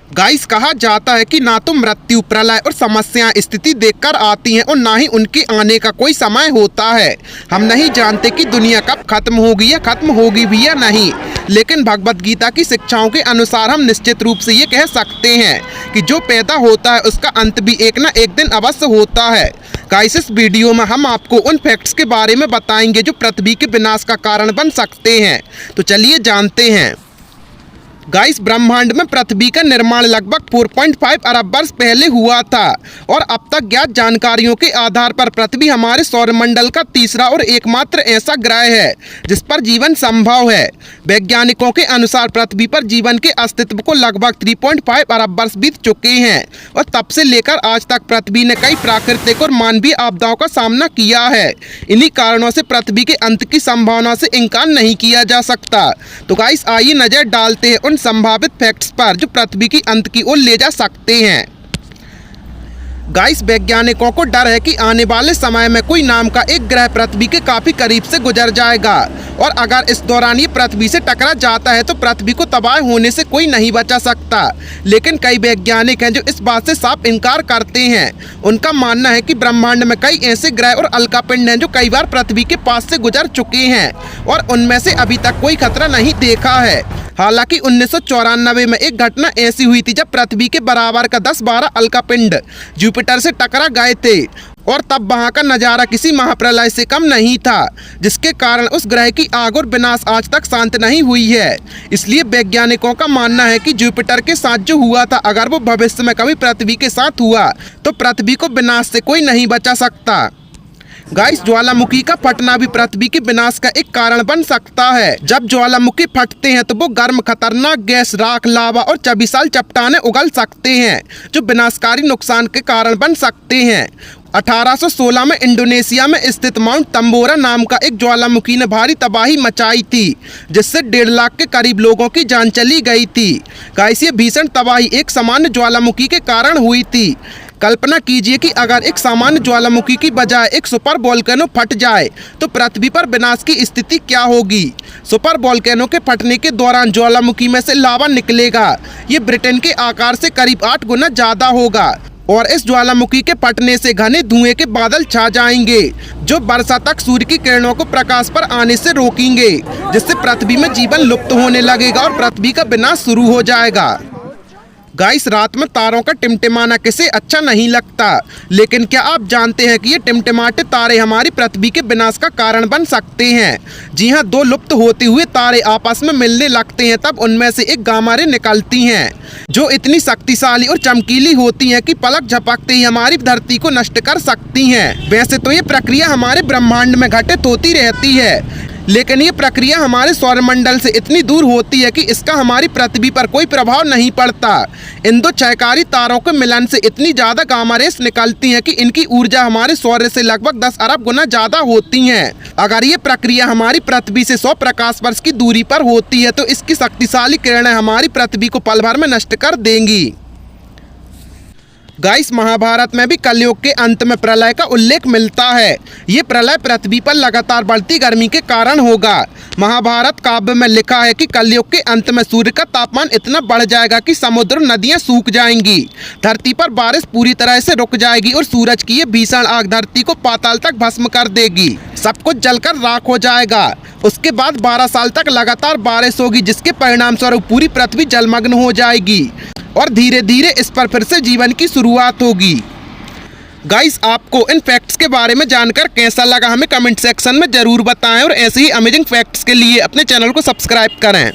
Guys, कहा जाता है कि ना तो मृत्यु, प्रलय और समस्याएं स्थिति देखकर आती हैं और ना ही उनके आने का कोई समय होता है। हम नहीं जानते कि दुनिया कब खत्म होगी या खत्म होगी भी या नहीं, लेकिन भगवत गीता की शिक्षाओं के अनुसार हम निश्चित रूप से ये कह सकते हैं कि जो पैदा होता है उसका अंत भी एक ना एक दिन अवश्य होता है। गाइस, इस वीडियो में हम आपको उन फैक्ट्स के बारे में बताएंगे जो पृथ्वी के विनाश का कारण बन सकते हैं। तो चलिए जानते हैं। गाइस, ब्रह्मांड में पृथ्वी का निर्माण लगभग 4.5 अरब वर्ष पहले हुआ था और अब तक ज्ञात जानकारियों के आधार पर पृथ्वी हमारे सौरमंडल का तीसरा और एकमात्र ऐसा ग्रह है जिस पर जीवन संभव है। वैज्ञानिकों के अनुसार पृथ्वी पर जीवन के अस्तित्व को लगभग 3.5 अरब वर्ष बीत चुके हैं और तब से लेकर आज तक पृथ्वी ने कई प्राकृतिक और मानवीय आपदाओं का सामना किया है। इन्हीं कारणों से पृथ्वी के अंत की संभावना से इनकार नहीं किया जा सकता। तो गाइस, आइए नजर डालते हैं संभावित फैक्ट्स पर जो पृथ्वी की अंत की ओर ले जा सकते हैं। गाइस, वैज्ञानिकों को डर है कि आने वाले समय में कोई नाम का एक ग्रह पृथ्वी के काफी करीब से गुजर जाएगा और अगर इस दौरान ये पृथ्वी से टकरा जाता है तो पृथ्वी को तबाह होने से कोई नहीं बचा सकता। लेकिन कई वैज्ञानिक हैं जो इस बात से साफ इनकार करते हैं। उनका मानना है कि ब्रह्मांड में कई ऐसे ग्रह और उल्कापिंड हैं जो कई बार पृथ्वी के पास से गुजर चुके हैं और उनमें से अभी तक कोई खतरा नहीं देखा है। हालांकि 1994 में एक घटना ऐसी हुई थी जब पृथ्वी के बराबर का 10-12 उल्कापिंड जुपिटर से टकरा गए थे और तब वहां का नज़ारा किसी महाप्रलय से कम नहीं था, जिसके कारण उस ग्रह की आग और विनाश आज तक शांत नहीं हुई है। इसलिए वैज्ञानिकों का मानना है कि जुपिटर के साथ जो हुआ था अगर वो भविष्य में कभी पृथ्वी के साथ हुआ तो पृथ्वी को विनाश से कोई नहीं बचा सकता। गाइस, ज्वालामुखी का फटना भी पृथ्वी के विनाश का एक कारण बन सकता है। जब ज्वालामुखी फटते हैं तो वो गर्म, खतरनाक गैस, राख, लावा और चबिसाल चट्टानें उगल सकते हैं जो विनाशकारी नुकसान के कारण बन सकते हैं। 1816 में इंडोनेशिया में स्थित माउंट तंबोरा नाम का एक ज्वालामुखी ने भारी तबाही मचाई थी जिससे 1.5 लाख के करीब लोगों की जान चली गई थी। गाइस, ये भीषण तबाही एक सामान्य ज्वालामुखी के कारण हुई थी। कल्पना कीजिए कि अगर एक सामान्य ज्वालामुखी की बजाय एक सुपर वोल्केनो फट जाए तो पृथ्वी पर विनाश की स्थिति क्या होगी। सुपर वोल्केनो के फटने के दौरान ज्वालामुखी में से लावा निकलेगा। ये ब्रिटेन के आकार से करीब 8 गुना ज़्यादा होगा और इस ज्वालामुखी के फटने से घने धुएं के बादल छा जाएंगे जो वर्षा तक सूर्य की किरणों को प्रकाश पर आने से रोकेंगे, जिससे पृथ्वी में जीवन लुप्त होने लगेगा और पृथ्वी का विनाश शुरू हो जाएगा। गाइस, रात में तारों का टिमटिमाना किसे अच्छा नहीं लगता, लेकिन क्या आप जानते हैं कि ये टिमटिमाते तारे हमारी पृथ्वी के विनाश का कारण बन सकते हैं। जी हां, 2 लुप्त होते हुए तारे आपस में मिलने लगते हैं तब उनमें से एक गामा रे निकलती हैं जो इतनी शक्तिशाली और चमकीली होती हैं कि पलक झपकते ही हमारी धरती को नष्ट कर सकती हैं। वैसे तो ये प्रक्रिया हमारे ब्रह्मांड में घटित होती रहती है, लेकिन ये प्रक्रिया हमारे सौरमंडल से इतनी दूर होती है कि इसका हमारी पृथ्वी पर कोई प्रभाव नहीं पड़ता। इन 2 क्षयकारी तारों के मिलन से इतनी ज़्यादा गामा रेस निकलती हैं कि इनकी ऊर्जा हमारे सौर्य से लगभग 10 अरब गुना ज़्यादा होती हैं। अगर ये प्रक्रिया हमारी पृथ्वी से 100 प्रकाश वर्ष की दूरी पर होती है तो इसकी शक्तिशाली किरणें हमारी पृथ्वी को पल भर में नष्ट कर देंगी। गाइस, महाभारत में भी कलयुग के अंत में प्रलय का उल्लेख मिलता है। ये प्रलय पृथ्वी पर लगातार बढ़ती गर्मी के कारण होगा। महाभारत काव्य में लिखा है कि कलयुग के अंत में सूर्य का तापमान इतना बढ़ जाएगा कि समुद्र, नदियां सूख जाएंगी, धरती पर बारिश पूरी तरह से रुक जाएगी और सूरज की ये भीषण आग धरती को पाताल तक भस्म कर देगी। सब कुछ जलकर राख हो जाएगा। उसके बाद 12 साल तक लगातार बारिश होगी जिसके परिणाम स्वरूप पूरी पृथ्वी जलमग्न हो जाएगी और धीरे धीरे इस पर फिर से जीवन की शुरुआत होगी। गाइस, आपको इन फैक्ट्स के बारे में जानकर कैसा लगा हमें कमेंट सेक्शन में जरूर बताएं और ऐसे ही अमेजिंग फैक्ट्स के लिए अपने चैनल को सब्सक्राइब करें।